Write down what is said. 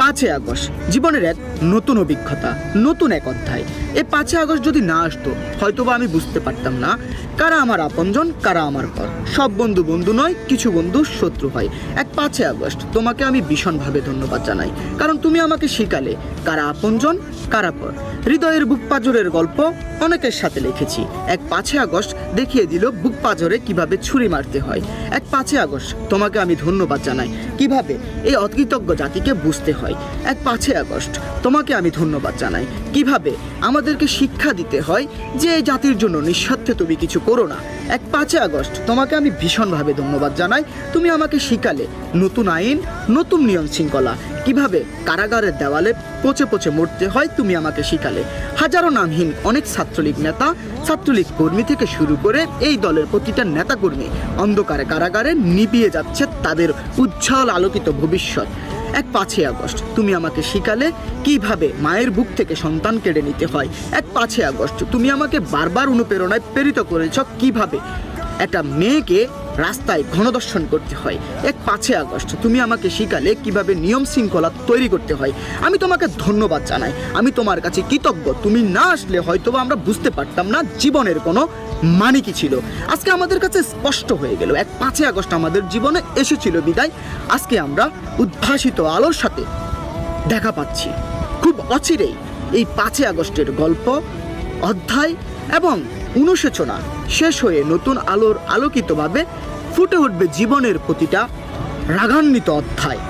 5ই August জীবনের এক নতুন অভিজ্ঞতা, নতুন এক অধ্যায়। এই 5ই আগস্ট যদি না আসতো হয়তোবা আমি বুঝতে পারতাম না কারা আমার আপনজন, কারা আমার পর। সব বন্ধু বন্ধু নয়, কিছু বন্ধু শত্রু হয়। এক 5ই আগস্ট তোমাকে আমি ভীষণভাবে ধন্যবাদ জানাই, কারণ তুমি আমাকে শিখালে কারা আপনজন, কারা পর। হৃদয়ের বুক পাজরের গল্প অনেকের সাথে লিখেছি। এক 5ই আগস্ট দেখিয়ে দিল বুক পাজরে কিভাবে ছুরি মারতে হয়। এক 5ই আগস্ট তোমাকে আমি ধন্যবাদ জানাই কিভাবে এই অকৃতজ্ঞ জাতিকে বুঝতে হয়। এক 5ই আগস্ট তোমাকে আমি ধন্যবাদ জানাই কিভাবে আমাদেরকে শিক্ষা দিতে হয় যে এই জাতির জন্য নিঃস্বার্থে তুমি কিছু করো না। এক 5ই আগস্ট তোমাকে আমি ভীষণভাবে ধন্যবাদ জানাই, তুমি আমাকে শিখালে নতুন আইন, নতুন নিয়ম শৃঙ্খলা, কিভাবে কারাগারের দেওয়ালে পচে পচে মরতে হয় তুমি আমাকে শিখালে। হাজারো নামহীন অনেক ছাত্রলীগ নেতা, ছাত্রলীগ কর্মী থেকে শুরু করে এই দলের প্রতিটা নেতাকর্মী অন্ধকারে কারাগারে নিভিয়ে যাচ্ছে তাদের উজ্জ্বল আলোকিত ভবিষ্যৎ। এক 5ই আগস্ট তুমি আমাকে শিখালে কিভাবে মায়ের বুক থেকে সন্তান কেড়ে নিতে হয়। এক 5ই আগস্ট তুমি আমাকে বারবার অনুপ্রেরণায় প্রেরিত করেছ কিভাবে একটা মেয়েকে রাস্তায় গণধর্ষণ করতে হয়। এক 5ই আগস্ট তুমি আমাকে শিখালে কিভাবে নিয়ম শৃঙ্খলা তৈরি করতে হয়। আমি তোমাকে ধন্যবাদ জানাই, আমি তোমার কাছে কৃতজ্ঞ। তুমি না আসলে হয়তো আমরা বুঝতে পারতাম না জীবনের কোনো মানে কি ছিল। আজকে আমাদের কাছে স্পষ্ট হয়ে গেল এক 5ই আগস্ট আমাদের জীবনে এসেছিল বিদায়। আজকে আমরা উদ্ভাসিত আলোর সাথে দেখা পাচ্ছি। খুব অচিরেই এই 5ই আগস্টের গল্প, অধ্যায় এবং অনুশোচনা শেষ হয়ে নতুন আলোর আলোকিতভাবে ফুটে উঠবে জীবনের প্রতিটা রাগান্বিত অধ্যায়।